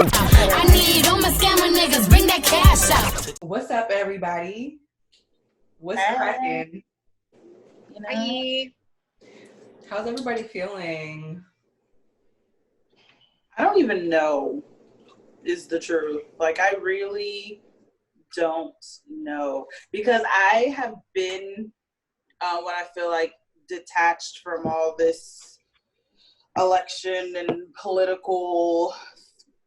I need all my scammer niggas, bring that cash out. What's up, everybody? What's cracking? You know? Hi. How's everybody feeling? I don't even know is the truth. Like, I really don't know. Because I have been, what I feel like, detached from all this election and political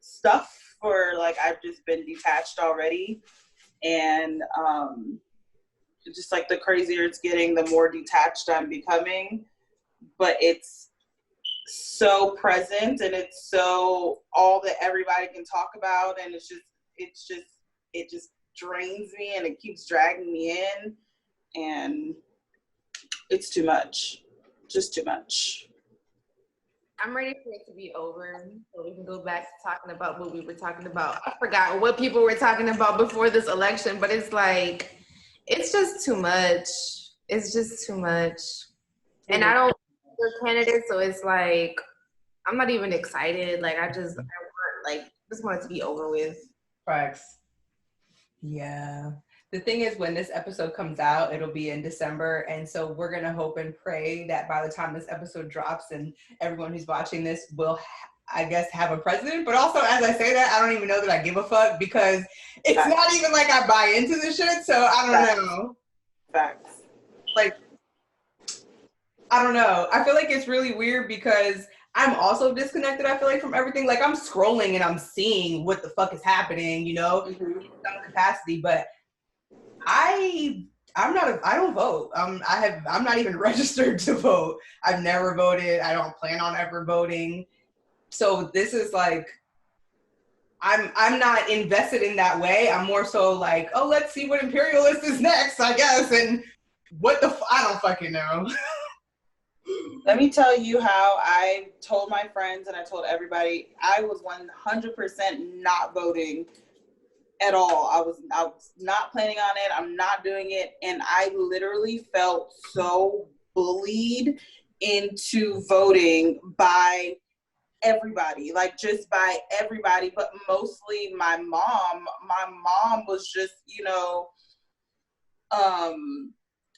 stuff, or like I've just been detached already. And just like the crazier it's getting, the more detached I'm becoming. But it's so present, and it's so all that everybody can talk about, and it just drains me, and it keeps dragging me in, and it's too much. Just too much. I'm ready for it to be over so we can go back to talking about what we were talking about. I forgot what people were talking about before this election, but it's like, it's just too much. It's just too much. And I don't for candidates, so it's like, I'm not even excited. Like, I just want it to be over with. Facts. Yeah. The thing is, when this episode comes out, it'll be in December. And so we're going to hope and pray that by the time this episode drops and everyone who's watching this will, I guess, have a president. But also, as I say that, I don't even know that I give a fuck, because it's not even like I buy into this shit. So I don't know. Facts. Like, I don't know. I feel like it's really weird because I'm also disconnected, I feel like, from everything. Like, I'm scrolling and I'm seeing what the fuck is happening, you know, in some capacity. But I don't vote. I'm not even registered to vote. I've never voted. I don't plan on ever voting. So this is like, I'm not invested in that way. I'm more so like, oh, let's see what imperialist is next, I guess. And I don't fucking know. Let me tell you how I told my friends and I told everybody I was 100% not voting at all. I was not planning on it. I'm not doing it. And I literally felt so bullied into voting by everybody, like just by everybody, but mostly my mom. My mom was just,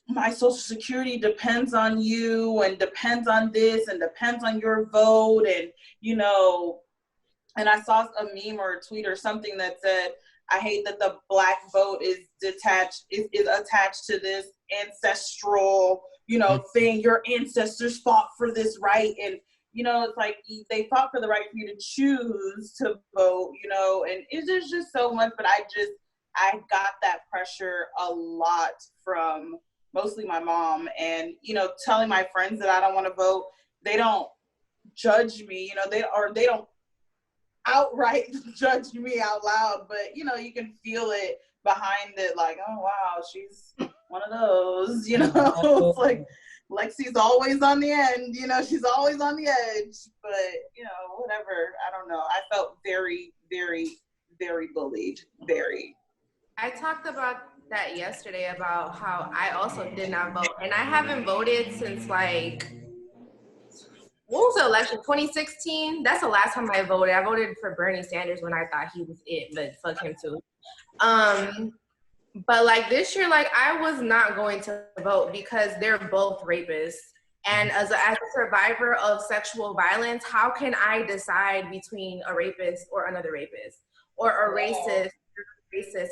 my social security depends on you and depends on this and depends on your vote. And, and I saw a meme or a tweet or something that said, I hate that the Black vote is attached to this ancestral, thing. Your ancestors fought for this right. And, it's like they fought for the right for you to choose to vote, and it's just so much. But I got that pressure a lot from mostly my mom, and, telling my friends that I don't want to vote. They don't judge me, they don't outright judge me out loud, but you can feel it behind it, like, oh wow, she's one of those, it's like Lexi's always on the end, she's always on the edge, but whatever. I don't know. I felt very, very, very bullied. Very. I talked about that yesterday, about how I also did not vote, and I haven't voted since like, what was the election? 2016? That's the last time I voted. I voted for Bernie Sanders when I thought he was it, but fuck him too. But like this year, like I was not going to vote because they're both rapists. And as a survivor of sexual violence, how can I decide between a rapist or another rapist, or a racist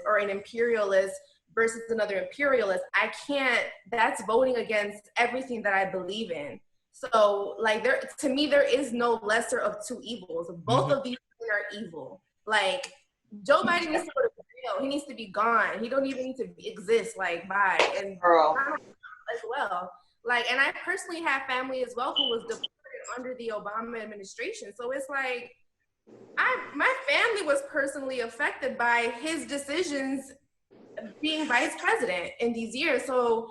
or an imperialist versus another imperialist? I can't. That's voting against everything that I believe in. So, like, to me, there is no lesser of two evils. Both of these things are evil. Like, Joe Biden needs to go to jail. He needs to be gone. He don't even need to exist. Like, bye. And as well. Like, and I personally have family as well who was deported under the Obama administration. So it's like, my family was personally affected by his decisions being vice president in these years. So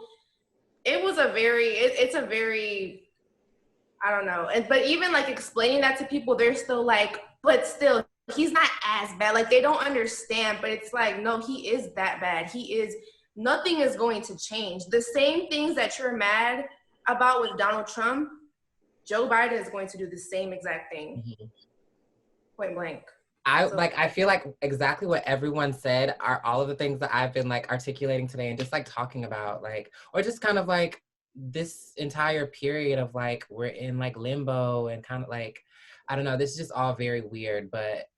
it was it's a very, I don't know. But even like explaining that to people, they're still like, but still, he's not as bad. Like, they don't understand, but it's like, no, he is that bad. Nothing is going to change. The same things that you're mad about with Donald Trump, Joe Biden is going to do the same exact thing. Point blank. I feel like exactly what everyone said are all of the things that I've been like articulating today and just like talking about, like, or just kind of like this entire period of like we're in like limbo and kind of like, I don't know, this is just all very weird, but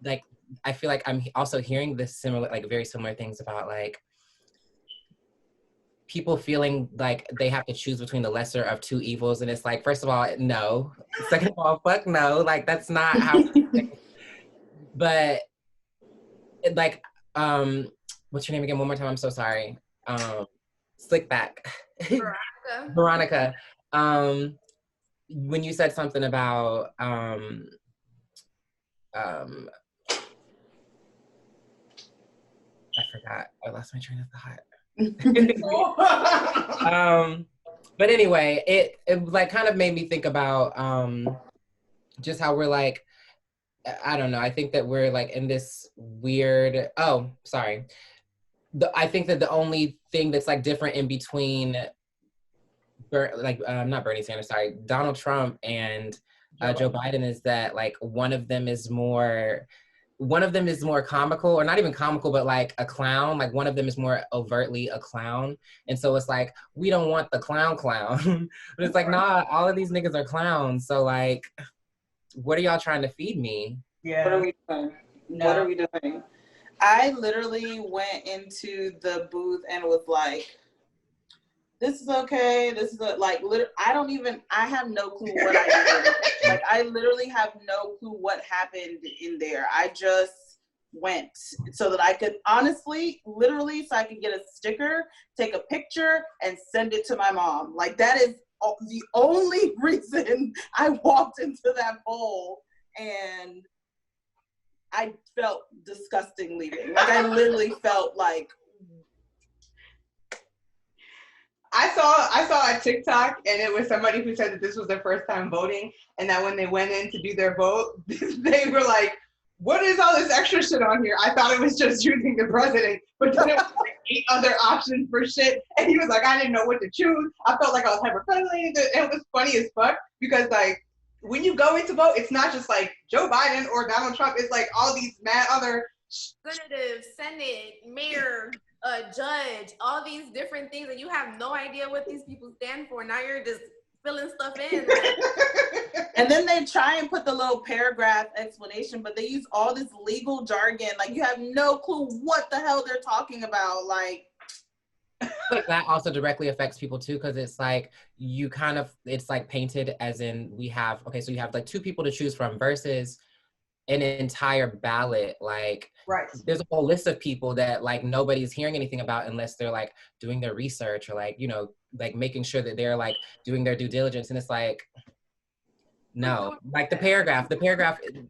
like I feel like I'm also hearing this similar, like very similar things about like people feeling like they have to choose between the lesser of two evils. And it's like, first of all, no. Second of all, fuck no. Like, that's not how, but like, what's your name again? One more time. I'm so sorry. Slick back. Veronica. When you said something about, I forgot. I lost my train of thought. But anyway, it like kind of made me think about just how we're like, I don't know, I think that we're like in this weird, I think that the only thing that's like different in between not Bernie Sanders, sorry, Donald Trump and Joe Biden is that like one of them is more comical, or not even comical, but like a clown. Like one of them is more overtly a clown. And so it's like, we don't want the clown. But it's like, nah, all of these niggas are clowns. So like, what are y'all trying to feed me? Yeah. What are we doing? No. What are we doing? I literally went into the booth and was like, this is okay. This is I have no clue what I did. Like, I literally have no clue what happened in there. I just went so that I could honestly, literally, so I could get a sticker, take a picture, and send it to my mom. Like, that is the only reason I walked into that bowl, and I felt disgusting leaving. Like, I literally felt like, I saw a TikTok, and it was somebody who said that this was their first time voting, and that when they went in to do their vote, they were like, what is all this extra shit on here? I thought it was just choosing the president, but then it was like 8 other options for shit. And he was like, I didn't know what to choose. I felt like I was hyper-friendly. It was funny as fuck, because like, when you go in to vote, it's not just like Joe Biden or Donald Trump. It's like all these mad other representative, Senate, mayor, judge, all these different things, and you have no idea what these people stand for. Now you're just filling stuff in. And then they try and put the little paragraph explanation, but they use all this legal jargon. Like, you have no clue what the hell they're talking about. Like, but that also directly affects people too, because it's like it's like painted as in so you have like 2 people to choose from versus an entire ballot. Like, right, there's a whole list of people that like nobody's hearing anything about unless they're like doing their research or like, you know, like making sure that they're like doing their due diligence. And it's like, no, like the paragraph,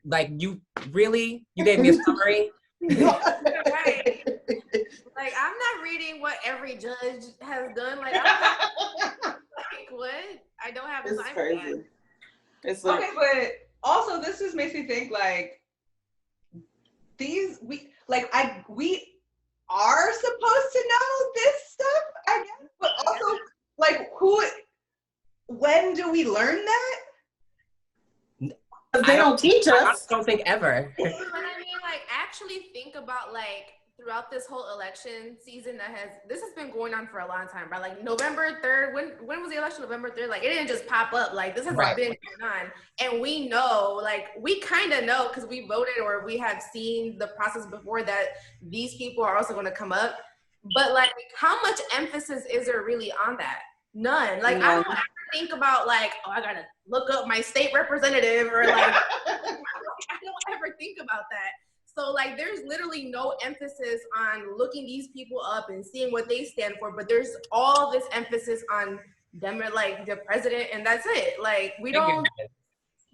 like you gave me a summary. Right. Like, I'm not reading what every judge has done. Like, what? I don't have time for that. It's like, okay, but also this just makes me think like we are supposed to know this stuff, I guess, but also like when do we learn that? They don't teach us. I don't think ever. But I mean, like, actually think about like throughout this whole election season this has been going on for a long time, right? Like November 3rd, when was the election? November 3rd? Like, it didn't just pop up. Like, this has been going on. And we know, like, we kind of know because we voted or we have seen the process before that these people are also going to come up. But like, how much emphasis is there really on that? None. Like, I don't ever think about like, oh, I gotta look up my state representative or like, I don't ever think about that. So like, there's literally no emphasis on looking these people up and seeing what they stand for, but there's all this emphasis on them, like the president, and that's it. Like, we don't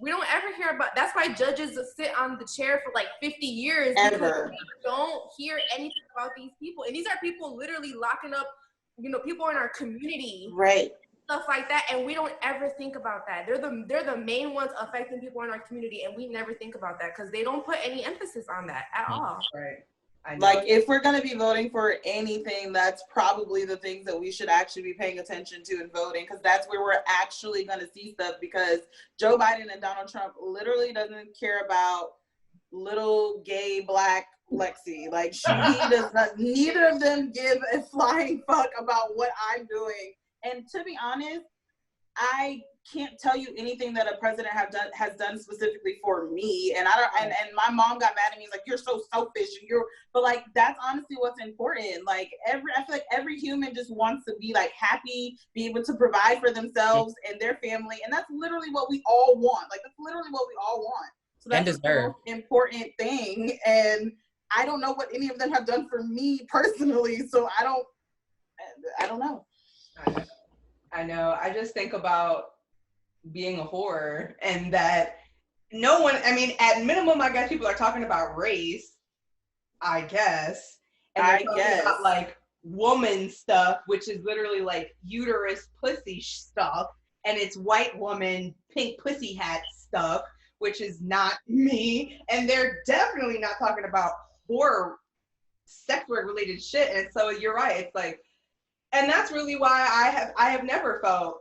ever hear about. That's why judges sit on the chair for like 50 years because we don't hear anything about these people, and these are people literally locking up, you know, people in our community, right? Stuff like that, and we don't ever think about that. They're the main ones affecting people in our community, and we never think about that because they don't put any emphasis on that at all. Right. I know. Like, if we're going to be voting for anything, that's probably the things that we should actually be paying attention to in voting, because that's where we're actually going to see stuff, because Joe Biden and Donald Trump literally doesn't care about little gay black Lexi. Like, he does not, neither of them give a flying fuck about what I'm doing. And to be honest, I can't tell you anything that a president has done specifically for me. And I don't, and my mom got mad at me, like, you're so selfish, but like, that's honestly what's important. Like, I feel like every human just wants to be like happy, be able to provide for themselves and their family. And that's literally what we all want. Like, that's literally what we all want. So that's the most important thing. And I don't know what any of them have done for me personally. So I don't know. I know. I just think about being a whore, and that no one, I mean, at minimum, I guess people are talking about race, I guess. And they're talking about like woman stuff, which is literally like uterus pussy stuff. And it's white woman, pink pussy hat stuff, which is not me. And they're definitely not talking about whore sex work related shit. And so you're right. It's like, and that's really why I have never felt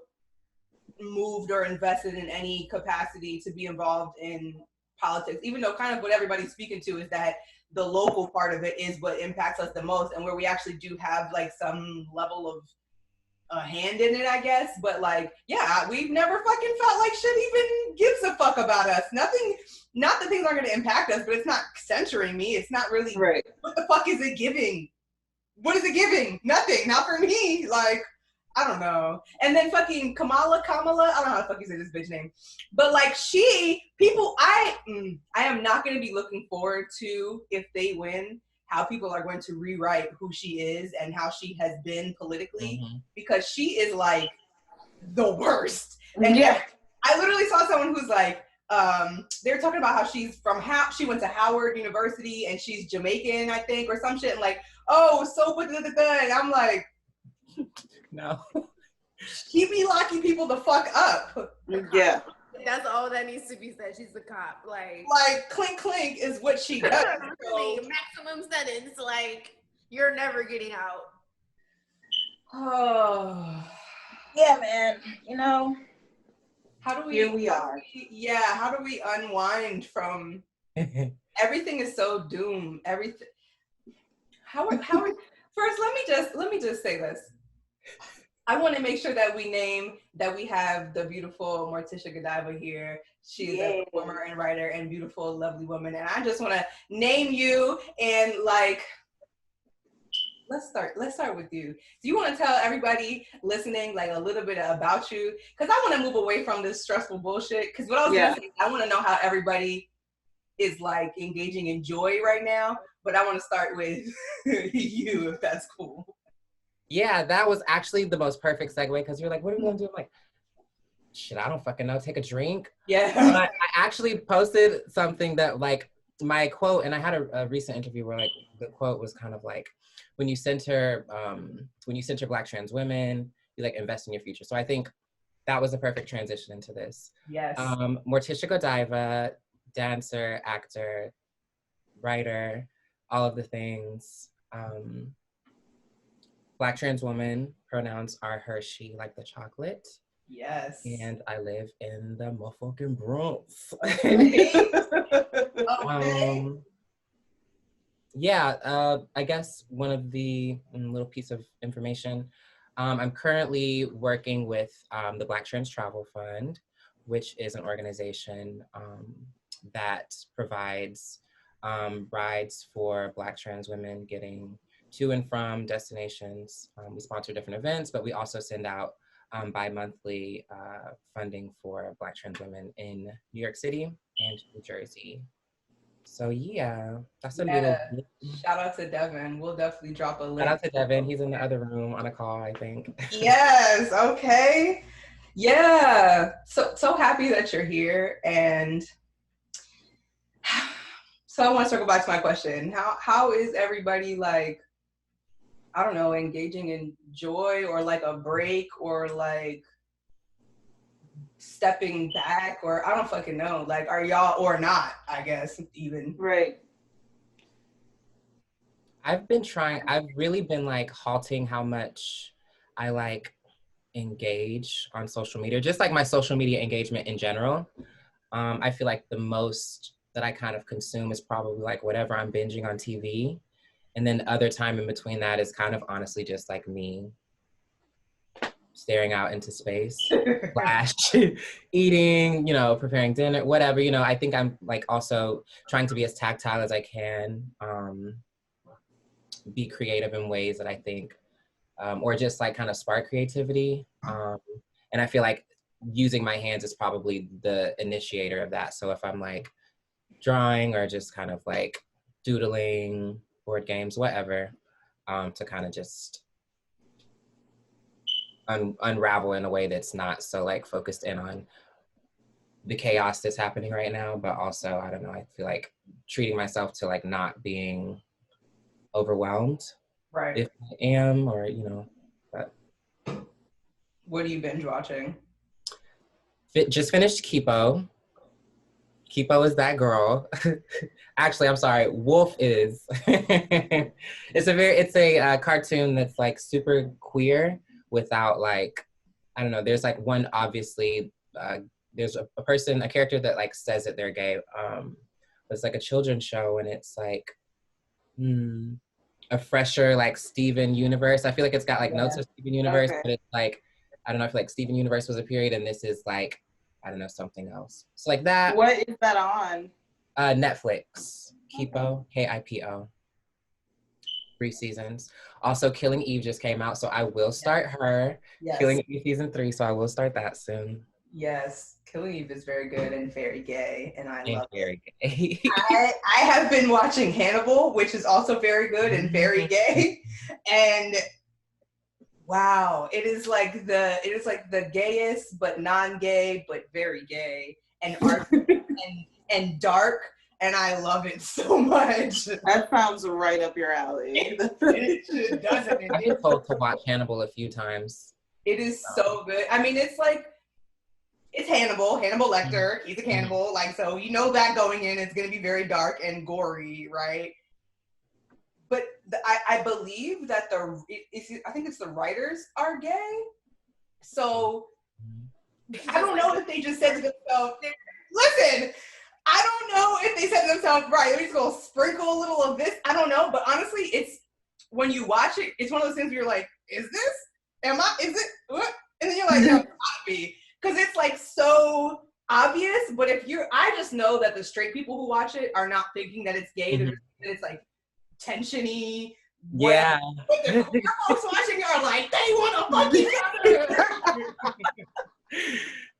moved or invested in any capacity to be involved in politics, even though kind of what everybody's speaking to is that the local part of it is what impacts us the most, and where we actually do have like some level of a hand in it, I guess. But like, yeah, we've never fucking felt like shit even gives a fuck about us. Nothing, not that things aren't going to impact us, but it's not centering me. It's not really, right. What the fuck is it giving? What is it giving? Nothing, not for me. Like, I don't know. And then fucking Kamala, I don't know how the fuck you say this bitch name. But like I am not going to be looking forward to, if they win, how people are going to rewrite who she is and how she has been politically, because she is like the worst. And yeah, I literally saw someone who's like, they were talking about how she went to Howard University and she's Jamaican, I think, or some shit, and like, oh, so and I'm like, no. She be locking people the fuck up. Yeah. That's all that needs to be said. She's a cop. Like clink clink is what she does. Really, maximum sentence. Like, you're never getting out. Oh. Yeah, man. You know, here we are. How do we unwind from everything is so doomed. Everything. How first, let me just say this. I want to make sure that we have the beautiful Morticia Godiva here. She is a performer and writer and beautiful, lovely woman. And I just want to name you and like, let's start with you. Do you want to tell everybody listening like a little bit about you? Because I want to move away from this stressful bullshit. Because what I was going to say, I want to know how everybody is like engaging in joy right now. But I want to start with you, if that's cool. Yeah, that was actually the most perfect segue, because you're like, what are we gonna do? I'm like, shit, I don't fucking know. Take a drink. Yeah. But I actually posted something that like my quote, and I had a recent interview where like the quote was kind of like, when you center Black trans women, you like invest in your future. So I think that was a perfect transition into this. Yes. Morticia Godiva, dancer, actor, writer, all of the things. Black trans woman, pronouns are her, she, like the chocolate. Yes. And I live in the motherfucking Bronx. I guess one of the little piece of information, I'm currently working with the Black Trans Travel Fund, which is an organization that provides rides for Black trans women getting to and from destinations. We sponsor different events, but we also send out bi-monthly funding for Black trans women in New York City and New Jersey. So yeah, that's a little bit. Shout out to Devin. We'll definitely drop a link. Shout out to Devin. He's in the other room on a call, I think. Yes, okay. Yeah, so happy that you're here. And so I want to circle back to my question. How is everybody like, I don't know, engaging in joy or like a break or like stepping back, or I don't fucking know. Like, are y'all or not, I guess, even. Right. I've really been like halting how much I like engage on social media, just like my social media engagement in general. I feel like the most that I kind of consume is probably like whatever I'm binging on TV. And then other time in between that is kind of honestly just like me staring out into space, slash eating, you know, preparing dinner, whatever, you know. I think I'm like also trying to be as tactile as I can, be creative in ways that I think, or just like kind of spark creativity. And I feel like using my hands is probably the initiator of that. So if I'm like drawing or just kind of like doodling, board games, whatever, to kind of just unravel in a way that's not so like focused in on the chaos that's happening right now, but also, I don't know, I feel like treating myself to like not being overwhelmed. Right. If I am, or, you know, but. What are you binge watching? Just finished Kipo. Kipo is that girl. Actually, I'm sorry, Wolf is. It's a cartoon that's like super queer without like, I don't know, there's like one obviously, there's a character that like says that they're gay. It's like a children's show and it's like a fresher like Steven Universe. I feel like it's got like notes of Steven Universe, but it's like, I don't know, I feel like Steven Universe was a period and this is like, I don't know, something else. So like that. What is that on? Netflix. Kipo, Kipo. 3 seasons. Also, Killing Eve just came out, so I will start her. Yes. Killing Eve season 3, so I will start that soon. Yes, Killing Eve is very good and very gay, and I love very it. Gay. I have been watching Hannibal, which is also very good and very gay, and wow, it is like the gayest but non-gay but very gay and art and dark, and I love it so much. That sounds right up your alley. It doesn't. I've been told to watch Hannibal a few times. It is so good. I mean, it's Hannibal Lecter. He's a cannibal, like, so you know that going in, it's gonna be very dark and gory, right? But I believe that I think it's the writers are gay. So I don't know if they just said to themselves, listen, I don't know if they said to themselves, right, we're just gonna sprinkle a little of this. I don't know, but honestly, it's when you watch it, it's one of those things where you're like, is it? What? And then you're like, no, it's gotta be. Because it's like so obvious, but I just know that the straight people who watch it are not thinking that it's gay, that it's like tension-y. Yeah. But the queer folks watching it are like, they want to fuck each other.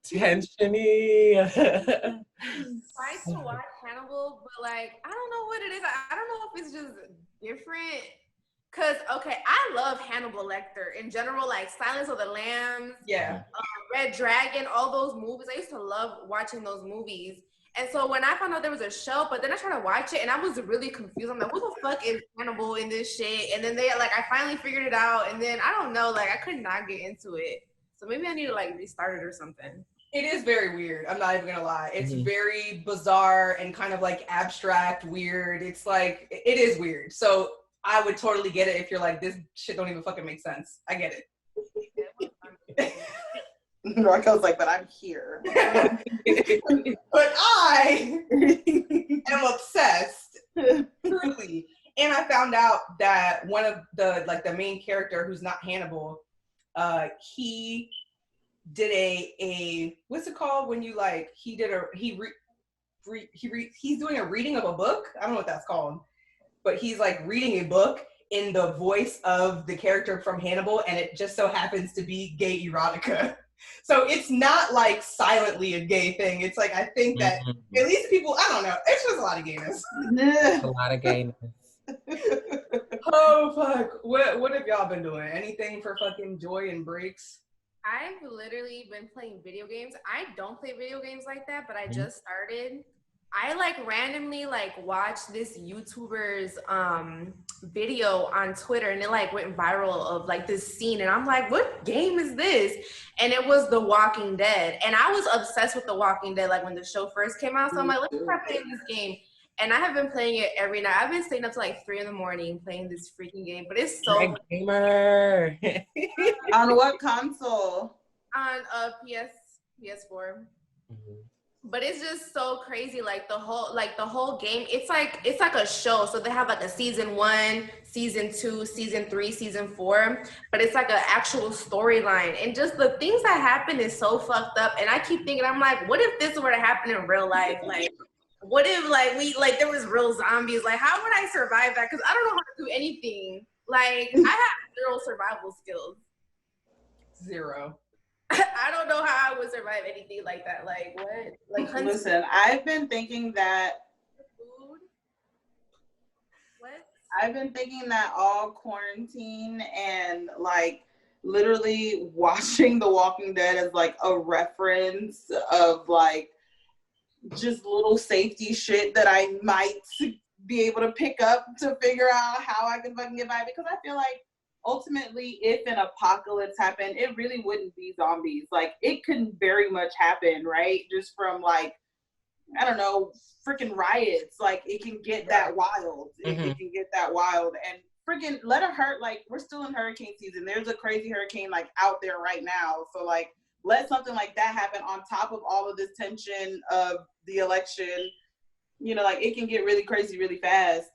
Tension-y. I used to watch Hannibal, but like, I don't know what it is. I don't know if it's just different. Cause okay, I love Hannibal Lecter in general, like Silence of the Lambs, Red Dragon, all those movies. I used to love watching those movies. And so when I found out there was a show, but then I tried to watch it and I was really confused. I'm like, who the fuck is Hannibal in this shit? And then I finally figured it out. And then I don't know, like I could not get into it. So maybe I need to like restart it or something. It is very weird. I'm not even gonna lie. It's very bizarre and kind of like abstract, weird. It's like, it is weird. So I would totally get it if you're like, this shit don't even fucking make sense. I get it. Raquel's like, but I'm here. But I am obsessed, truly. And I found out that one of the main character who's not Hannibal, he did a what's it called when you like he's doing a reading of a book. I don't know what that's called. But he's like reading a book in the voice of the character from Hannibal, and it just so happens to be gay erotica. So it's not like silently a gay thing. It's like, I think that at least people, I don't know, it's just a lot of gayness. A lot of gayness. Oh, fuck. What have y'all been doing? Anything for fucking joy and breaks? I've literally been playing video games. I don't play video games like that, but I just started. I like randomly like watched this YouTuber's video on Twitter and it like went viral of like this scene and I'm like, what game is this? And it was The Walking Dead. And I was obsessed with The Walking Dead like when the show first came out. So I'm like, let's start playing this game. And I have been playing it every night. I've been staying up to like 3 a.m. playing this freaking game, but it's so You're a gamer. On what console? on PS4. Mhm. But it's just so crazy, like the whole game. It's like a show. So they have like a season 1, season 2, season 3, season 4. But it's like an actual storyline, and just the things that happen is so fucked up. And I keep thinking, I'm like, what if this were to happen in real life? Like, what if there was real zombies? Like, how would I survive that? Because I don't know how to do anything. Like, I have 0 survival skills. 0. I don't know how I would survive anything like that. Like, what? Like, Listen, I've been thinking that. Food? What? I've been thinking that all quarantine and like literally watching The Walking Dead as like a reference of like just little safety shit that I might be able to pick up to figure out how I can fucking get by, because I feel like ultimately, if an apocalypse happened, it really wouldn't be zombies. Like, it could very much happen, right? Just from, like, I don't know, freaking riots. Like, it can get that wild. It can get that wild. And freaking let it hurt. Like, we're still in hurricane season. There's a crazy hurricane, like, out there right now. So, like, let something like that happen on top of all of this tension of the election. You know, like, it can get really crazy really fast.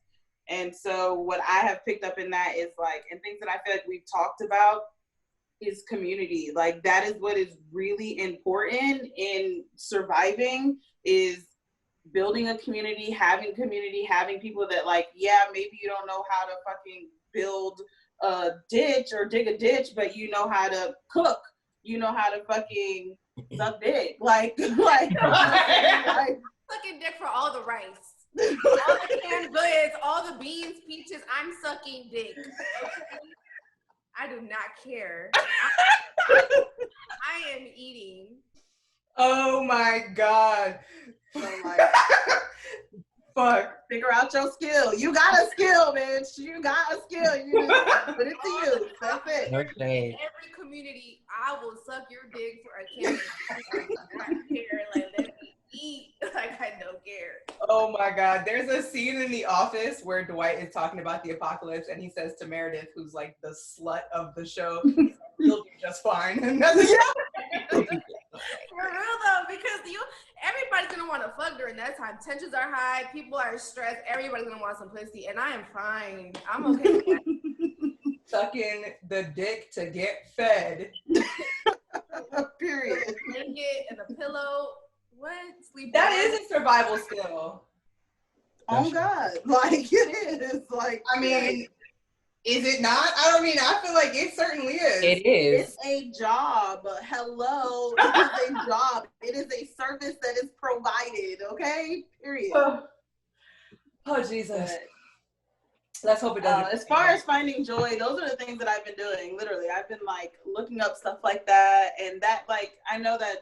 And so what I have picked up in that is like, and things that I feel like we've talked about is community. Like, that is what is really important in surviving, is building a community, having people that like, yeah, maybe you don't know how to fucking build a ditch or dig a ditch, but you know how to cook, you know how to fucking suck dick. Like sucking dick for all the rice. All the canned goods, all the beans, peaches, I'm sucking dick. Okay? I do not care. I am eating. Oh my God. So like, fuck. Figure out your skill. You got a skill, bitch. You got a skill. You just put it to use. That's it. Okay. Every community, I will suck your dick for a canned good. I don't care. Like, let me eat. Like, I don't care. Oh my God. There's a scene in The Office where Dwight is talking about the apocalypse and he says to Meredith, who's like the slut of the show, you'll do just fine. And that's For real though, because everybody's gonna want to fuck during that time. Tensions are high, people are stressed, everybody's gonna want some pussy, and I am fine. I'm okay with that. Sucking the dick to get fed. Period. The blanket and the pillow. What? Sleep. That is a survival skill. Oh God. Like, it is. Like, I mean, is it not? I feel like it certainly is. It is. It's a job. Hello. It is a job. It is a service that is provided. Okay? Period. Oh Jesus. Let's hope it doesn't. As far as finding joy, those are the things that I've been doing. Literally, I've been like looking up stuff like that, and that, like, I know that's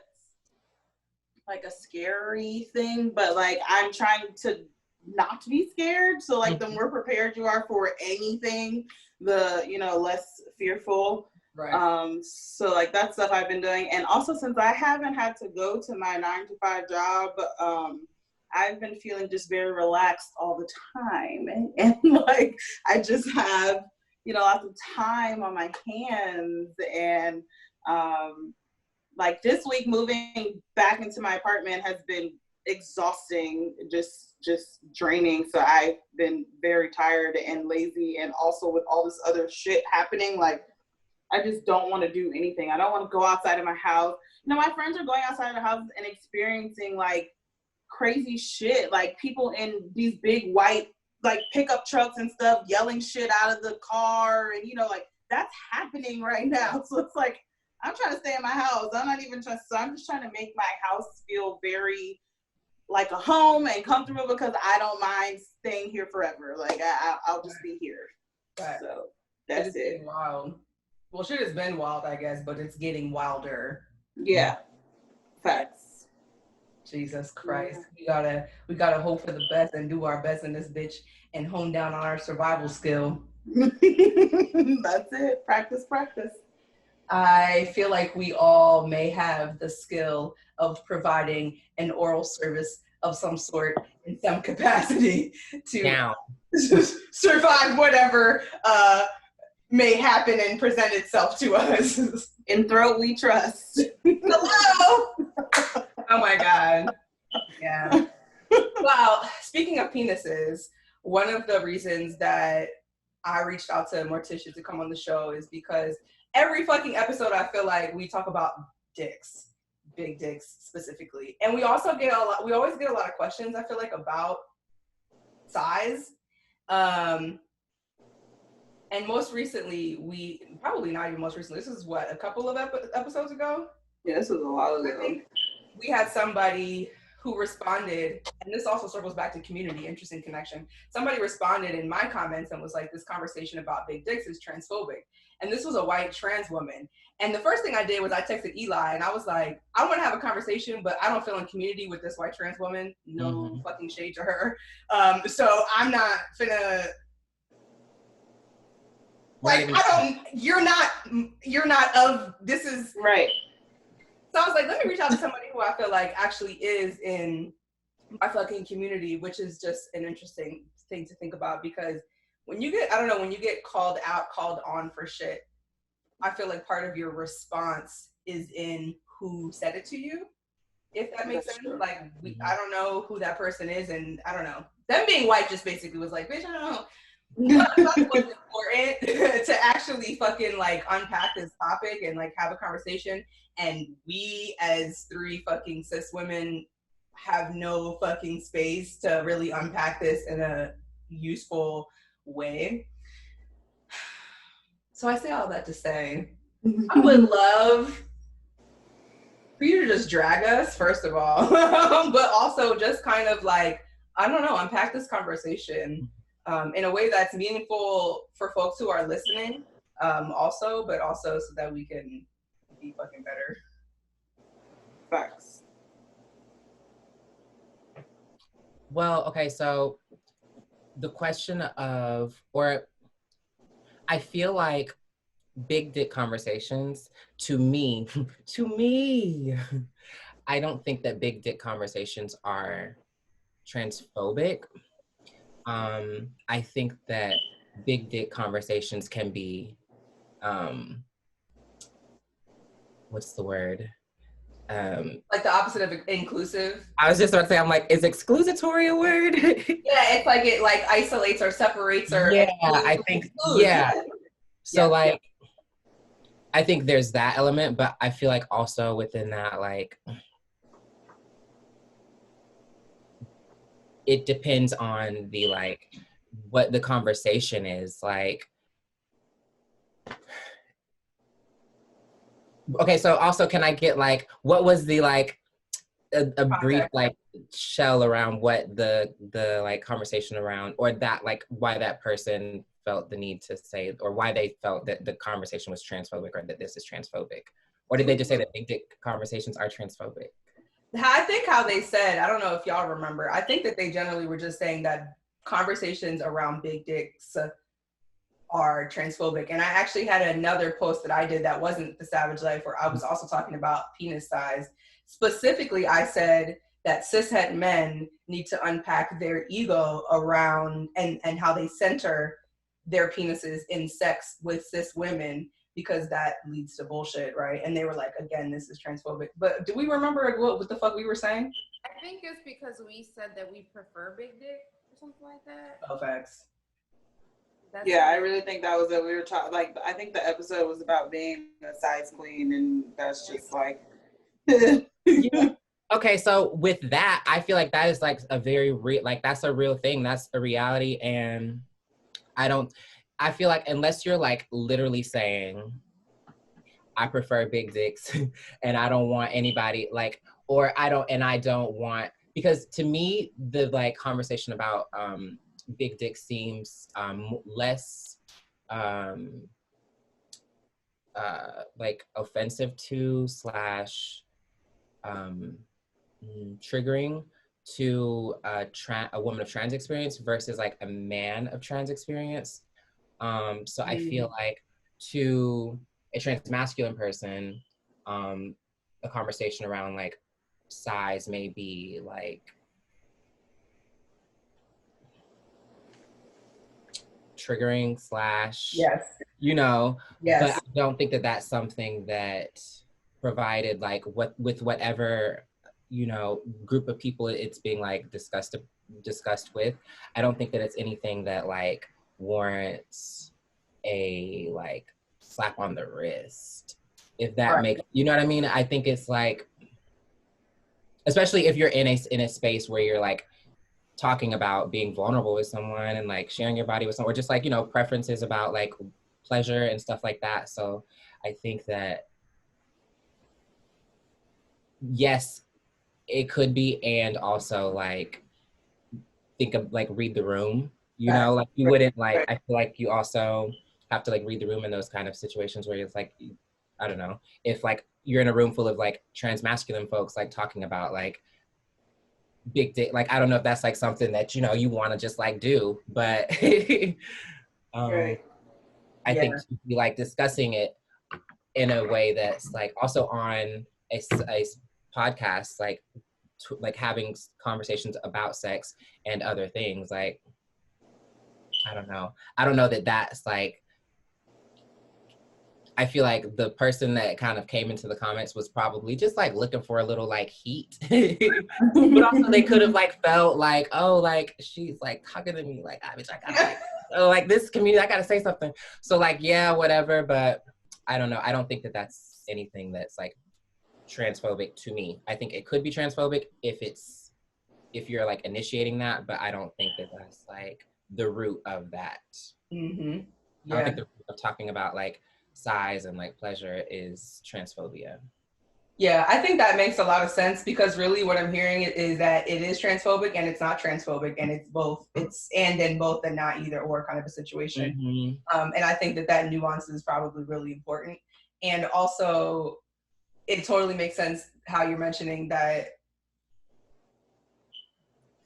like a scary thing, but like I'm trying to not be scared. So like the more prepared you are for anything, the less fearful. Right. So like that's stuff I've been doing, and also since I haven't had to go to my 9-to-5 job, I've been feeling just very relaxed all the time, and like I just have lots of time on my hands, and like this week moving back into my apartment has been exhausting, just draining. So I've been very tired and lazy, and also with all this other shit happening, like I just don't want to do anything. I don't want to go outside of my house. My friends are going outside of the house and experiencing like crazy shit, like people in these big white like pickup trucks and stuff yelling shit out of the car, and like that's happening right now. So it's like I'm trying to stay in my house. I'm not even trying. So I'm just trying to make my house feel very like a home and comfortable, because I don't mind staying here forever. Like I'll just be here. Right. So that's it. Wild. Well, shit has been wild, I guess, but it's getting wilder. Yeah. Facts. Jesus Christ. Yeah. We gotta hope for the best and do our best in this bitch and hone down on our survival skill. That's it. Practice. I feel like we all may have the skill of providing an oral service of some sort in some capacity to Now, survive whatever may happen and present itself to us. In throat we trust. Hello. Oh my God. Yeah. Well, speaking of penises, one of the reasons that I reached out to Morticia to come on the show is because every fucking episode I feel like we talk about dicks, big dicks specifically. And we always get a lot of questions, I feel like, about size. And most recently, probably not even most recently, this is what, a couple of episodes ago? Yeah, this was a while ago. I think we had somebody who responded, and this also circles back to community, interesting connection. Somebody responded in my comments and was like, this conversation about big dicks is transphobic. And this was a white trans woman. And the first thing I did was I texted Eli and I was like, I want to have a conversation, but I don't feel in community with this white trans woman. No fucking shade to her. So I'm not finna, like, you're not of, this is. Right. So I was like, let me reach out to somebody who I feel like actually is in my fucking community, which is just an interesting thing to think about, because when you get, when you get called out, called on for shit, I feel like part of your response is in who said it to you, if that makes sense. True. Like, I don't know who that person is, and I don't know. Them being white just basically was like, bitch, I don't know. But that's what's important to actually fucking like unpack this topic and like have a conversation. And we as 3 fucking cis women have no fucking space to really unpack this in a useful way. So I say all that to say, I would love for you to just drag us, first of all, but also just kind of like, I don't know, unpack this conversation in a way that's meaningful for folks who are listening, also, but also so that we can be fucking better. Facts. well, okay, so the question of, or I feel like big dick conversations, to me, I don't think that big dick conversations are transphobic. I think that big dick conversations can be, what's the word? Like the opposite of inclusive. I was just about to say, I'm like, is exclusatory a word? Yeah, it's like it like isolates or separates or yeah, I think, yeah. So like, I think there's that element, but I feel like also within that, like, it depends on the, like, what the conversation is. Like, okay, so also can I get like, what was the like, a brief like shell around what the like conversation around, or that like why that person felt the need to say, or why they felt that the conversation was transphobic, or that this is transphobic? Or did they just say that big dick conversations are transphobic? I think how they said, I don't know if y'all remember, I think that they generally were just saying that conversations around big dicks are transphobic. And I actually had another post that I did that wasn't the Savage Life, where I was also talking about penis size. Specifically, I said that cishet men need to unpack their ego around and how they center their penises in sex with cis women, because that leads to bullshit, right? And they were like, again, this is transphobic. But do we remember what the fuck we were saying? I think it's because we said that we prefer big dick or something like that. Oh, facts. Yeah, I really think that was it. We were talking, like, I think the episode was about being a size queen, and that's just like. Yeah. Okay, so with that, I feel like that is like a very real, like that's a real thing. That's a reality, and I feel like unless you're like literally saying, I prefer big dicks, and I don't want anybody like, or I don't want, because to me the like conversation about big dick seems less like offensive to / triggering to a woman of trans experience versus like a man of trans experience. So I feel like to a trans masculine person, a conversation around like size may be like triggering / Yes. you know, Yes. but I don't think that that's something that provided like with whatever, you know, group of people it's being like discussed with. I don't think that it's anything that like warrants a like slap on the wrist, if that makes, you know what I mean? I think it's like, especially if you're in a space where you're like talking about being vulnerable with someone and like sharing your body with someone, or just like, you know, preferences about like pleasure and stuff like that. So I think that yes, it could be, and also like think of like read the room, you know, like you wouldn't like, I feel like you also have to like read the room in those kind of situations where it's like, I don't know, if like you're in a room full of like transmasculine folks like talking about like big dick, like I don't know if that's like something that, you know, you want to just like do, but I think to be like discussing it in a way that's like also on a podcast, like like having conversations about sex and other things, like I don't know that that's like, I feel like the person that kind of came into the comments was probably just like looking for a little like heat. But also they could have like felt like, oh, like she's like talking to me, like I gotta like, oh, like this community, I gotta say something. So like, yeah, whatever, but I don't know. I don't think that that's anything that's like transphobic to me. I think it could be transphobic if you're like initiating that, but I don't think that that's like the root of that. Mm-hmm. Yeah. I don't think the root of talking about like size and like pleasure is transphobia. Yeah, I think that makes a lot of sense, because really what I'm hearing is that it is transphobic and it's not transphobic, and it's both. It's and then both and not either or kind of a situation. Mm-hmm. And I think that nuance is probably really important. And also, it totally makes sense how you're mentioning that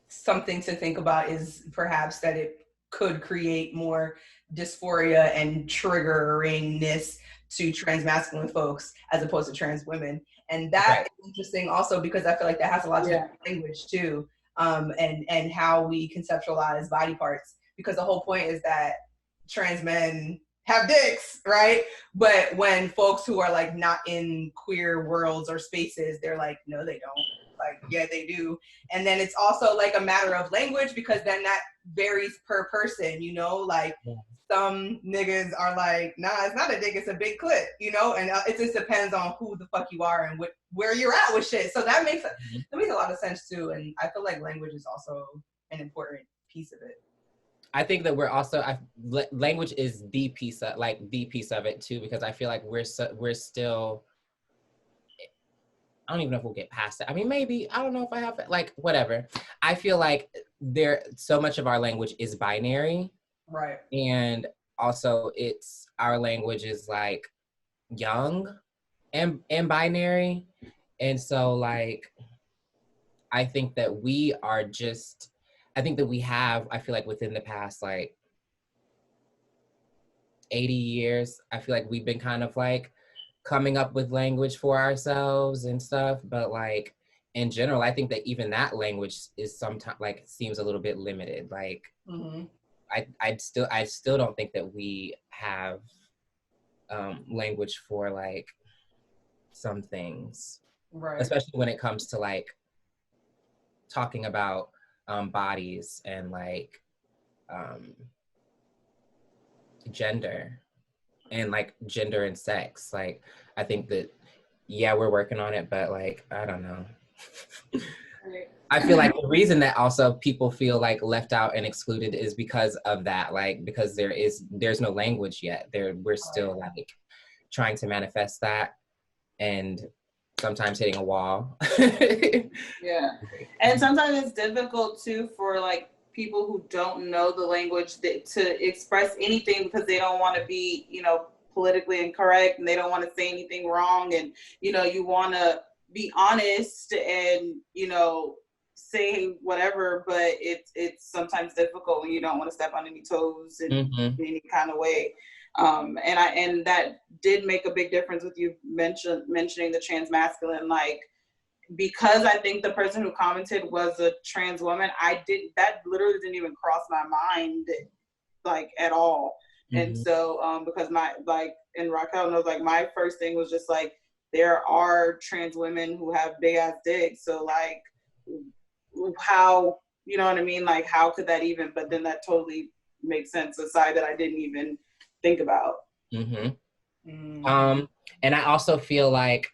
something to think about is perhaps that it could create more dysphoria and triggeringness to transmasculine folks as opposed to trans women. And that is interesting also, because I feel like that has a lot to do with language too, and how we conceptualize body parts, because the whole point is that trans men have dicks, right? But when folks who are like not in queer worlds or spaces, they're like, no, they don't. Like, yeah, they do. And then it's also like a matter of language, because then that varies per person, you know, like some niggas are like, nah, it's not a dick, it's a big clit, you know, and it just depends on who the fuck you are and where you're at with shit. So that makes a lot of sense too. And I feel like language is also an important piece of it. I think that we're also, language is the piece of it too, because I feel like we're still, I don't even know if we'll get past it. I mean, maybe, I don't know if I have, like, whatever. I feel like so much of our language is binary. Right. And also our language is like young and binary. And so like, I think that we have, I feel like within the past like 80 years, I feel like we've been kind of like coming up with language for ourselves and stuff, but like in general, I think that even that language is sometimes like seems a little bit limited. Like I still don't think that we have language for like some things, right? Especially when it comes to like talking about bodies and like gender and sex. Like I think that we're working on it, but like I don't know. I feel like the reason that also people feel like left out and excluded is because of that, like because there's no language yet. We're still like trying to manifest that, and sometimes hitting a wall. Yeah, and sometimes it's difficult too for like people who don't know the language to express anything, because they don't want to be, you know, politically incorrect, and they don't want to say anything wrong, and you know, you want to be honest and, you know, say whatever, but it's sometimes difficult when you don't want to step on any toes in any kind of way. And that did make a big difference with you mentioning the transmasculine, like, because I think the person who commented was a trans woman, that literally didn't even cross my mind like at all. And Mhm. so because my, like, and Raquel knows, like, my first thing was just like, there are trans women who have big ass dicks, so like, how, you know what I mean, like, how could that even, but then that totally makes sense, a side that I didn't even think about. And I also feel like,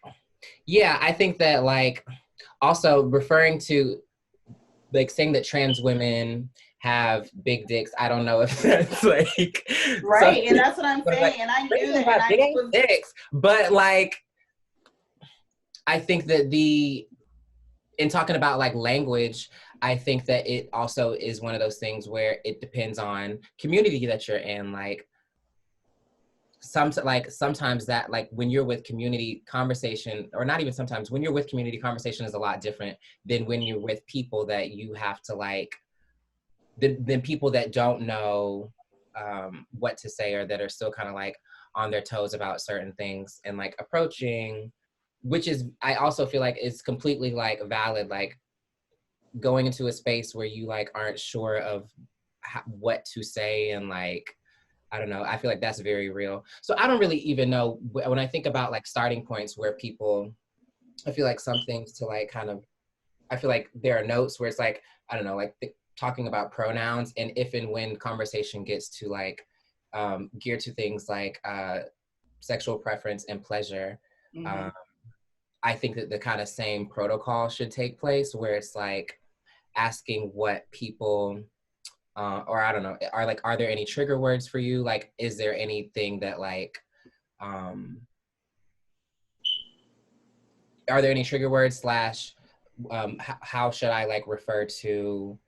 yeah, I think that, like, also referring to, like, saying that trans women have big dicks, I don't know if that's like Right, and that's what I'm saying, like, and I knew that, and I big was dicks, but like, I think that in talking about like language, I think that it also is one of those things where it depends on community that you're in. Like, sometimes that, like, when you're with community conversation, or not even sometimes, when you're with community conversation is a lot different than when you're with people that you have to, like, than people that don't know what to say, or that are still kind of like on their toes about certain things, and like approaching, which is, I also feel like is completely like valid, like going into a space where you like aren't sure of what to say, and like, I don't know, I feel like that's very real. So I don't really even know, when I think about like starting points where people, I feel like some things to like kind of, I feel like there are notes where it's like, I don't know, like talking about pronouns, and if and when conversation gets to like geared to things like sexual preference and pleasure, I think that the kind of same protocol should take place, where it's like asking what people, or I don't know, are there any trigger words for you? Like, is there anything that like, are there any trigger words slash, how should I like refer to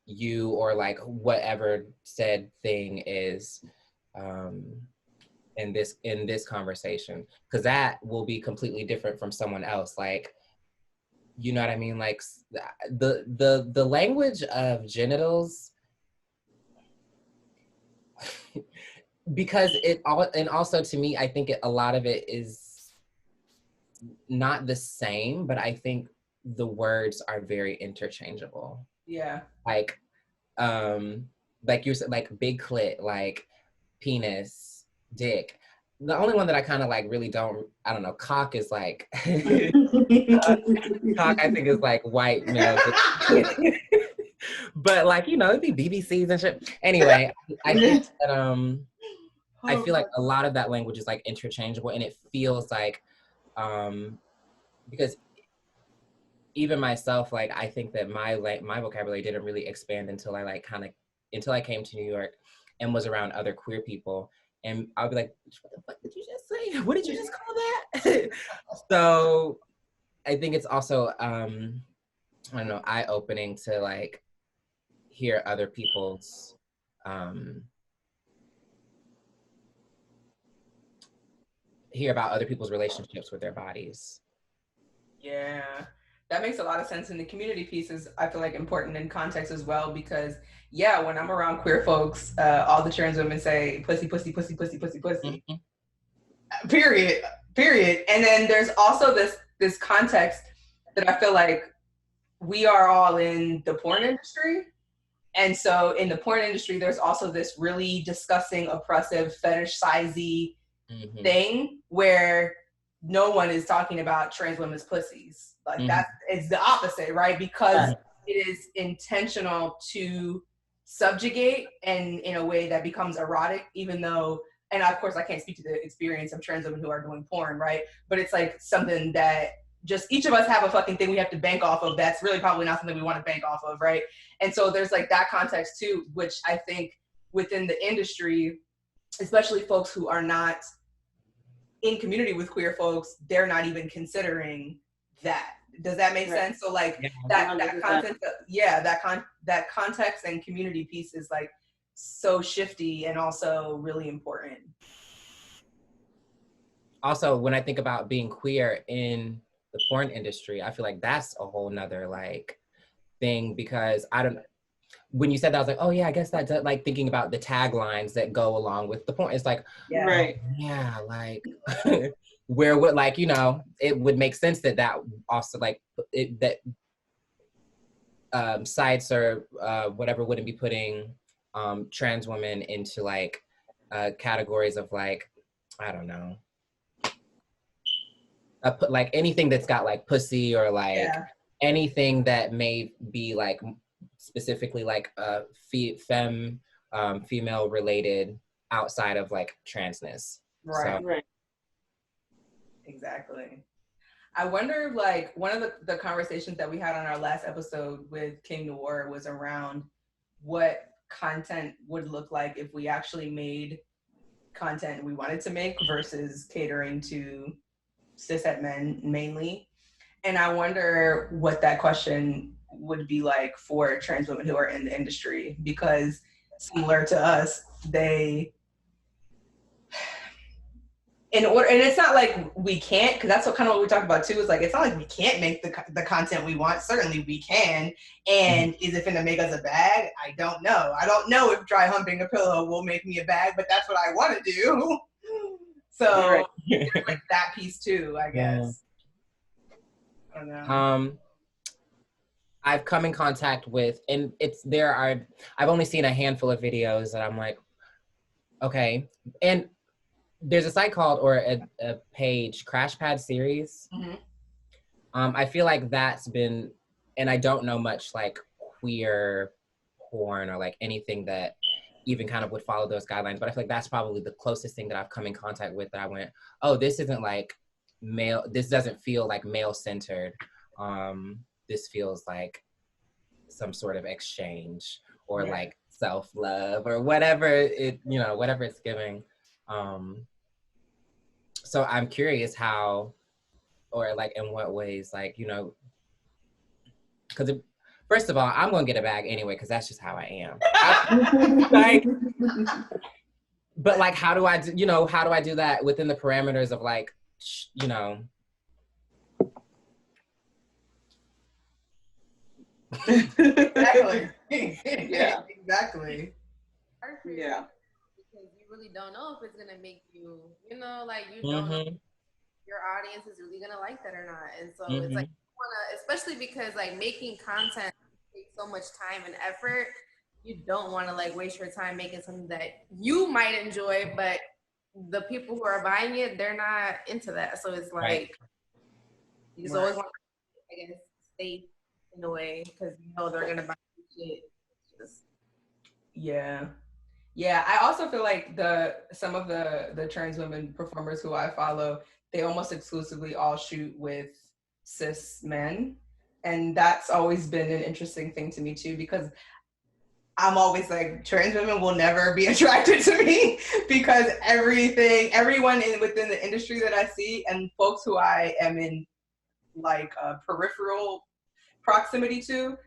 you, or like whatever said thing is in this conversation, because that will be completely different from someone else. Like, you know what I mean? Like, the language of genitals, because it all, and also to me, I think a lot of it is not the same, but I think the words are very interchangeable. Yeah. Like you said, like big clit, like penis, dick. The only one that I kind of like really don't, I don't know, cock is like, cock I think is like white male. But like, you know, it'd be BBCs and shit. Anyway, I think that I feel like a lot of that language is like interchangeable, and it feels like, because even myself, like, I think that my vocabulary didn't really expand until I came to New York and was around other queer people. And I'll be like, what the fuck did you just say? What did you just call that? So I think it's also, I don't know, eye-opening to like hear other people's, hear about other people's relationships with their bodies. Yeah, that makes a lot of sense. And the community piece is, I feel like, important in context as well, because yeah, when I'm around queer folks, all the trans women say pussy, pussy, pussy, pussy, pussy, pussy. Mm-hmm. Period. And then there's also this context that I feel like we are all in the porn industry. And so in the porn industry, there's also this really disgusting, oppressive, fetish-sizey thing where no one is talking about trans women's pussies. Like that is the opposite, right? Because it is intentional to subjugate, and in a way that becomes erotic, even though, and of course I can't speak to the experience of trans women who are doing porn, right? But it's like something that just each of us have a fucking thing we have to bank off of that's really probably not something we want to bank off of, right? And so there's like that context too, which I think within the industry, especially folks who are not in community with queer folks, they're not even considering that. Does that make sense? So like that content, that context and community piece is like so shifty and also really important. Also, when I think about being queer in the porn industry, I feel like that's a whole nother like thing, because when you said that, I was like, oh yeah, I guess that does, like thinking about the taglines that go along with the porn. It's like, right. Yeah, like where would, like, you know, it would make sense that also like that sites or whatever wouldn't be putting trans women into like categories of like, I don't know, like anything that's got like pussy or like anything that may be like specifically like female related outside of like transness. Right. So. Right. Exactly. I wonder, like, one of the conversations that we had on our last episode with King Noir was around what content would look like if we actually made content we wanted to make versus catering to cishet men mainly. And I wonder what that question would be like for trans women who are in the industry, because similar to us, they, and it's not like we can't, because that's what kind of what we talked about too, is like, it's not like we can't make the content we want. Certainly we can. And is it gonna make us a bag? I don't know. I don't know if dry humping a pillow will make me a bag, but that's what I want to do. So there's like that piece too, I guess. I don't know. I've come in contact with, and I've only seen a handful of videos that I'm like, okay. And there's a site called, or a page, Crash Pad Series. I feel like that's been, and I don't know much like queer porn or like anything that even kind of would follow those guidelines, but I feel like that's probably the closest thing that I've come in contact with that I went, oh, this isn't like male, this doesn't feel like male centered. This feels like some sort of exchange or like self-love or whatever it, whatever it's giving. So I'm curious how, or like in what ways, like, because first of all, I'm gonna get a bag anyway, because that's just how I am. But like, how do I do that within the parameters of like, Exactly. Yeah. Exactly. Yeah. Because you really don't know if it's gonna make you, like you don't know if your audience is really gonna like that or not. And so it's like, you wanna, especially because like making content takes so much time and effort, you don't want to like waste your time making something that you might enjoy, but the people who are buying it, they're not into that. So it's like, you just always want to, I guess, stay in a way, because they're gonna buy shit. Yeah, I also feel like some of the trans women performers who I follow, they almost exclusively all shoot with cis men. And that's always been an interesting thing to me too, because I'm always like, trans women will never be attracted to me, because everyone within the industry that I see, and folks who I am in like peripheral proximity to,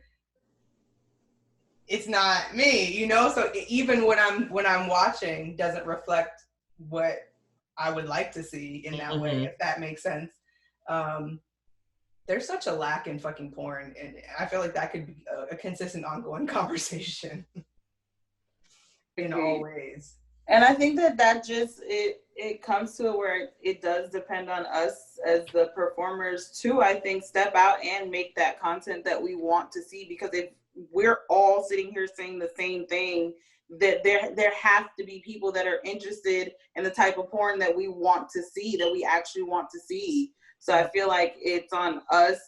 it's not me, So even when I'm watching doesn't reflect what I would like to see in that way, if that makes sense. There's such a lack in fucking porn, and I feel like that could be a consistent, ongoing conversation in all ways. And I think that just it comes to where it does depend on us as the performers to, I think, step out and make that content that we want to see, because if we're all sitting here saying the same thing, that there have to be people that are interested in the type of porn that we want to see, that we actually want to see. So I feel like it's on us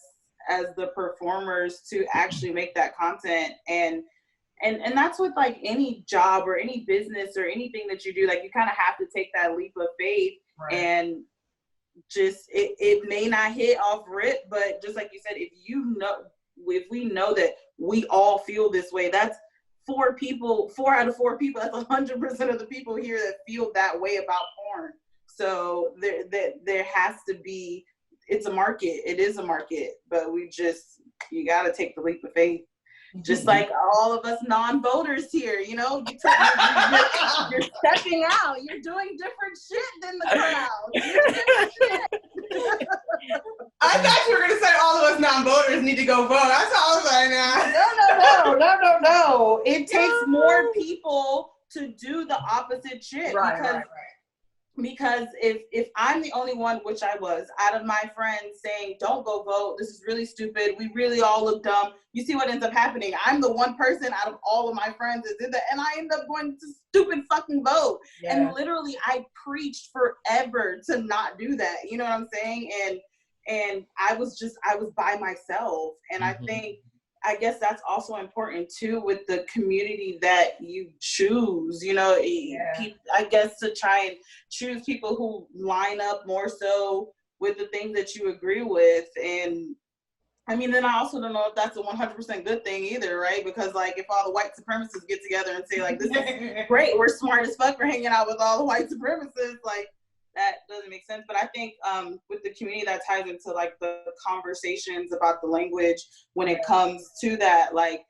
as the performers to actually make that content. And that's with like any job or any business or anything that you do, like you kind of have to take that leap of faith, and just, it may not hit off rip, but just like you said, if we know that we all feel this way, that's 4 out of 4 people, that's 100% of the people here that feel that way about porn. So there has to be, it's a market, it is a market, but you got to take the leap of faith. Just like all of us non-voters here, you're stepping out. You're doing different shit than the crowd. You're doing shit. I thought you were going to say all of us non-voters need to go vote. That's all I was like, nah. No. It takes more people to do the opposite shit. Because if I'm the only one, which I was, out of my friends saying, don't go vote, this is really stupid, we really all look dumb, you see what ends up happening. I'm the one person out of all of my friends that did that, and I end up going to stupid fucking vote. Yeah. And literally, I preached forever to not do that. You know what I'm saying? And I was by myself. And I guess that's also important too with the community that you choose, you know, I guess to try and choose people who line up more so with the things that you agree with. And I mean, then I also don't know if that's a 100% good thing either, right? Because like if all the white supremacists get together and say like, this is great, we're smart as fuck, we're hanging out with all the white supremacists, like, that doesn't make sense. But I think with the community, that ties into like the conversations about the language when it comes to that. Like,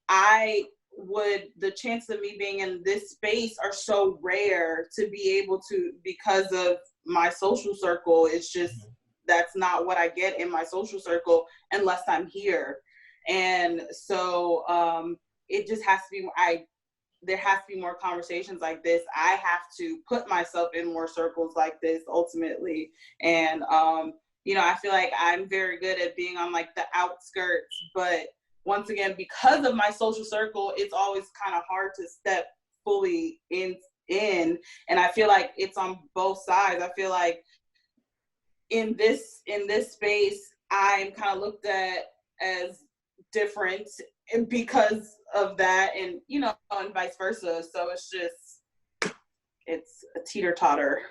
the chances of me being in this space are so rare to be able to, because of my social circle. It's just, that's not what I get in my social circle unless I'm here. And so it just has to be, there has to be more conversations like this. I have to put myself in more circles like this ultimately. And, you know, I feel like I'm very good at being on like the outskirts, but once again, because of my social circle, it's always kind of hard to step fully in. And I feel like it's on both sides. I feel like in this space, I'm kind of looked at as different because of that, and you know, and vice versa. So it's a teeter-totter.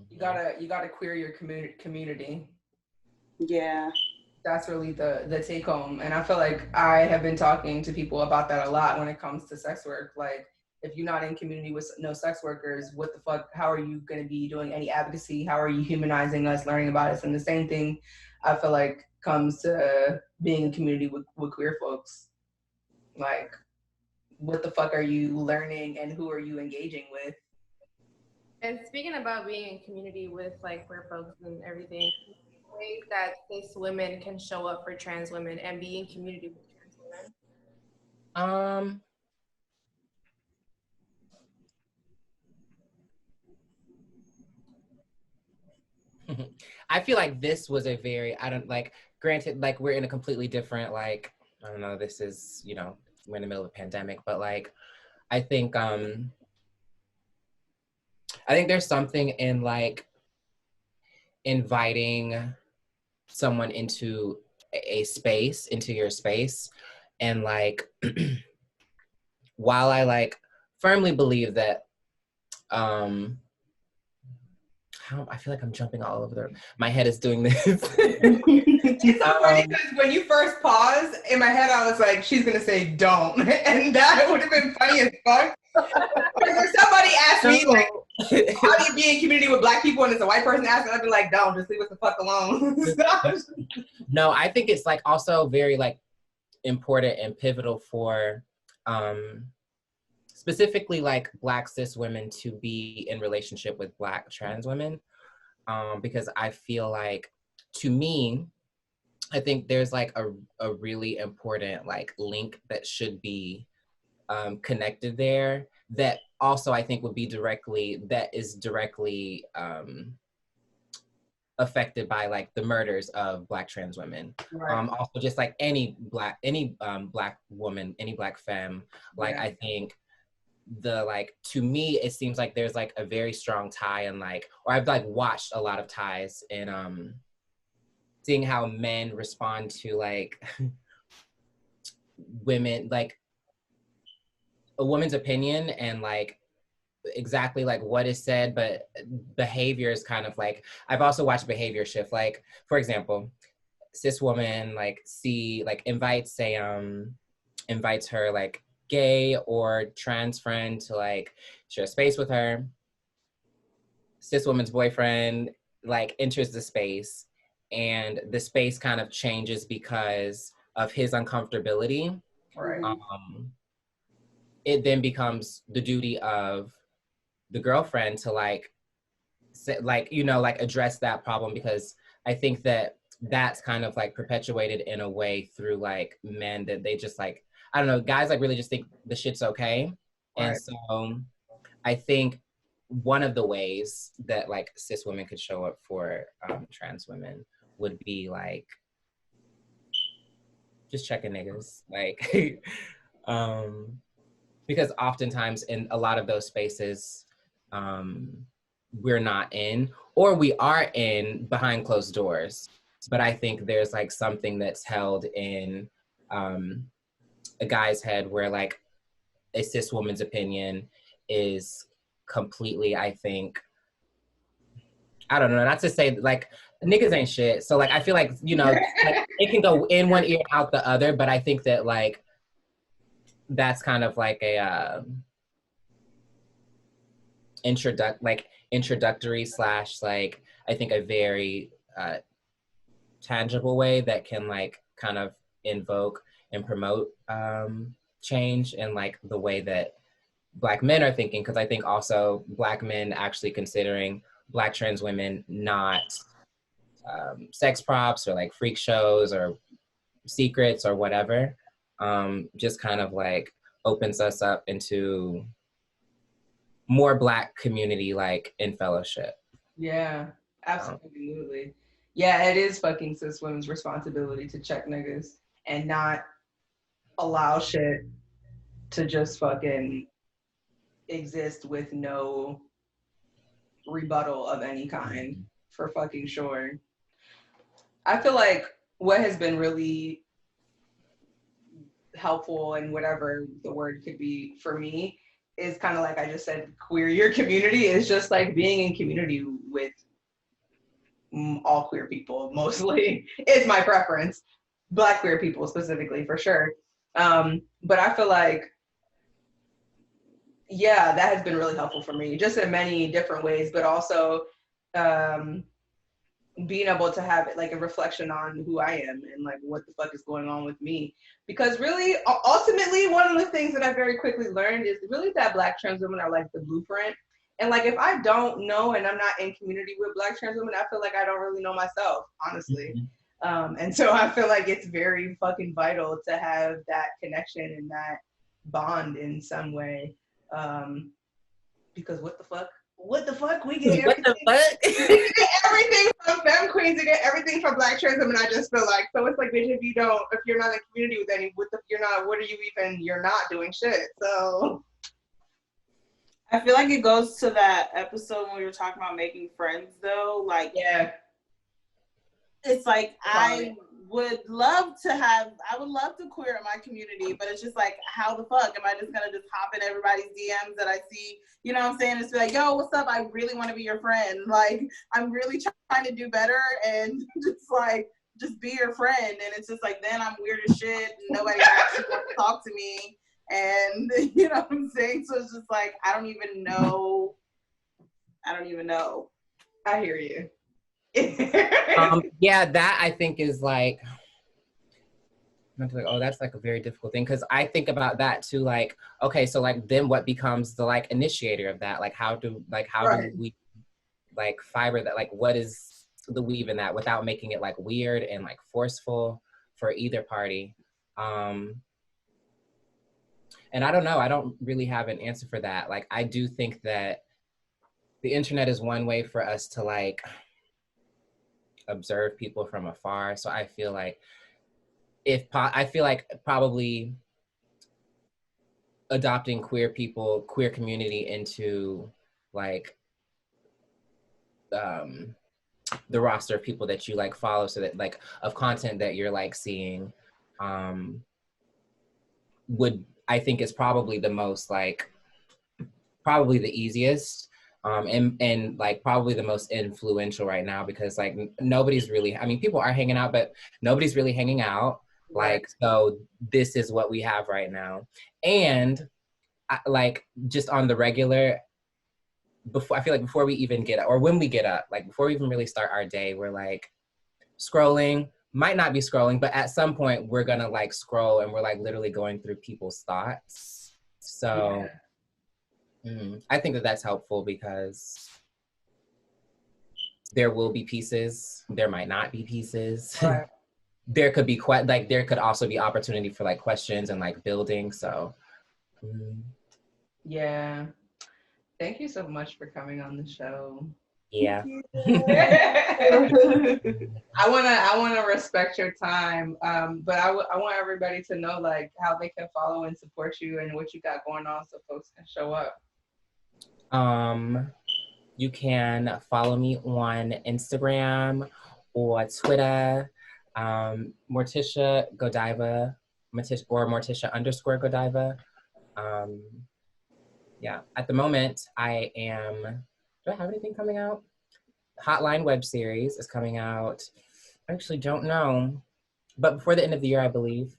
You gotta queer your community. Yeah, that's really the take home. And I feel like I have been talking to people about that a lot when it comes to sex work. Like, if you're not in community with no sex workers, what the fuck, how are you going to be doing any advocacy? How are you humanizing us, learning about us? And the same thing I feel like comes to being in community with queer folks. Like, what the fuck are you learning and who are you engaging with? And speaking about being in community with like queer folks and everything, ways that cis women can show up for trans women and be in community with trans women? I feel like this was a very, granted, like we're in a completely different, like, I don't know, this is, you know, we're in the middle of a pandemic, but like, I think there's something in like inviting someone into a space, into your space. And like, while I like firmly believe that, I feel like I'm jumping all over my head is doing this. It's so funny because when you first paused, in my head I was like, she's gonna say don't. And that would have been funny as fuck. Because if somebody asked me like, how do you be in community with Black people, and it's a white person asking, I'd be like, don't, just leave us the fuck alone. No, I think it's like also very like important and pivotal for specifically like Black cis women to be in relationship with Black trans women, because I feel like, to me, I think there's like a really important like link that should be connected there, that also I think would be directly affected by like the murders of Black trans women. Right. Also just like any Black woman, any Black femme, like I think to me, it seems like there's like a very strong tie, and like, or I've like watched a lot of ties in seeing how men respond to like women, like a woman's opinion, and like exactly like what is said, but behavior is kind of like, I've also watched behavior shift. Like, for example, cis woman like invites her like gay or trans friend to like share space with her. Cis woman's boyfriend like enters the space, and the space kind of changes because of his uncomfortability. Right. It then becomes the duty of the girlfriend to like address that problem, because I think that that's kind of like perpetuated in a way through like men that they just like, I don't know, guys like really just think the shit's okay. Right. And so I think one of the ways that like cis women could show up for trans women would be like just checking niggas, like because oftentimes in a lot of those spaces we're not in, or we are in behind closed doors, but I think there's like something that's held in a guy's head where like a cis woman's opinion is completely, I think, I don't know, not to say like niggas ain't shit. So like I feel like, you know, like, it can go in one ear out the other, but I think that like that's kind of like a introductory slash like I think a very tangible way that can like kind of invoke and promote change in like the way that Black men are thinking, because I think also Black men actually considering Black trans women not sex props or like freak shows or secrets or whatever, just kind of like opens us up into more Black community like in fellowship. Yeah, absolutely. Yeah, it is fucking cis women's responsibility to check niggas and not allow shit to just fucking exist with no rebuttal of any kind, for fucking sure. I feel like what has been really helpful, and whatever the word could be for me, is kind of like I just said, queer your community is just like being in community with all queer people, mostly is my preference. Black queer people specifically, for sure. But I feel like, yeah, that has been really helpful for me, just in many different ways, but also being able to have like a reflection on who I am and like what the fuck is going on with me. Because really, ultimately, one of the things that I very quickly learned is really that Black trans women are like the blueprint. And like, if I don't know and I'm not in community with Black trans women, I feel like I don't really know myself, honestly. And so I feel like it's very fucking vital to have that connection and that bond in some way. Because what the fuck? We get everything. We get everything from femme queens, we get everything from Black trans women. I just feel like, so it's like, bitch, if you're not in community with any, you're not doing shit. So I feel like it goes to that episode when we were talking about making friends, though. Like, yeah, it's like I would love to queer in my community, but it's just like, how the fuck am I just gonna just hop in everybody's DMs that I see? You know what I'm saying? It's like, yo, what's up? I really want to be your friend. Like, I'm really trying to do better, and just be your friend. And it's just like, then I'm weird as shit, and nobody actually wants to talk to me. And you know what I'm saying? So it's just like, I don't even know. I hear you. Yeah, that I think is like, oh, that's like a very difficult thing, because I think about that too, like, okay, so like then what becomes the like initiator of that? Like how do we like fiber that? Like what is the weave in that without making it like weird and like forceful for either party? And I don't know, I don't really have an answer for that. Like I do think that the internet is one way for us to like observe people from afar. So I feel like probably adopting queer community into like the roster of people that you like follow, so that like of content that you're like seeing I think is probably the most like probably the easiest and like probably the most influential right now, because like nobody's really, I mean, people are hanging out, but nobody's really hanging out. Like, so this is what we have right now. And like just on the regular, I feel like before we even get up, or when we get up, like before we even really start our day, we're like scrolling, might not be scrolling, but at some point we're gonna like scroll and we're like literally going through people's thoughts. So I think that that's helpful, because there will be pieces, there might not be pieces. Right. There could be there could also be opportunity for like questions and like building. So yeah, Thank you so much for coming on the show. Yeah. I wanna respect your time, but I want everybody to know like how they can follow and support you and what you got going on, so folks can show up. You can follow me on Instagram or Twitter, Morticia Godiva, or Morticia_Godiva. Yeah, at the moment I am. Do I have anything coming out? Hotline web series is coming out. I actually don't know, but before the end of the year, I believe.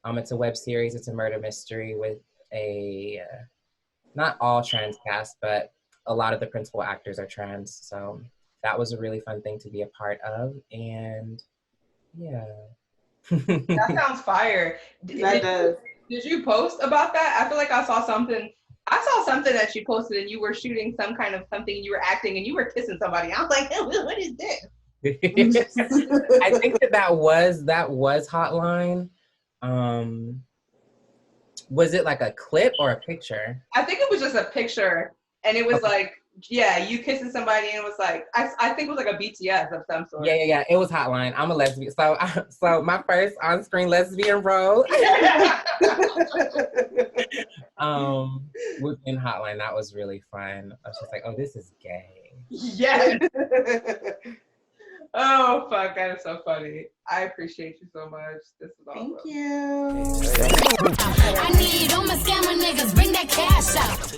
It's a web series. It's a murder mystery with a not all trans cast, but a lot of the principal actors are trans. So that was a really fun thing to be a part of, and yeah. That sounds fire. That does. Did you post about that? I feel like I saw something that you posted, and you were shooting some kind of something, you were acting, and you were kissing somebody. I was like, hey, what is this? I think that was Hotline. Was it like a clip or a picture? I think it was just a picture, and it was like, yeah, you kissing somebody, and it was like, I think it was like a BTS of some sort. Yeah. It was Hotline. I'm a lesbian, so my first on-screen lesbian role. Within Hotline, that was really fun. I was just like, oh, this is gay. Yes. Oh fuck, that is so funny. I appreciate you so much. This is awesome. Thank you. I need all my scammer niggas, bring that cash out.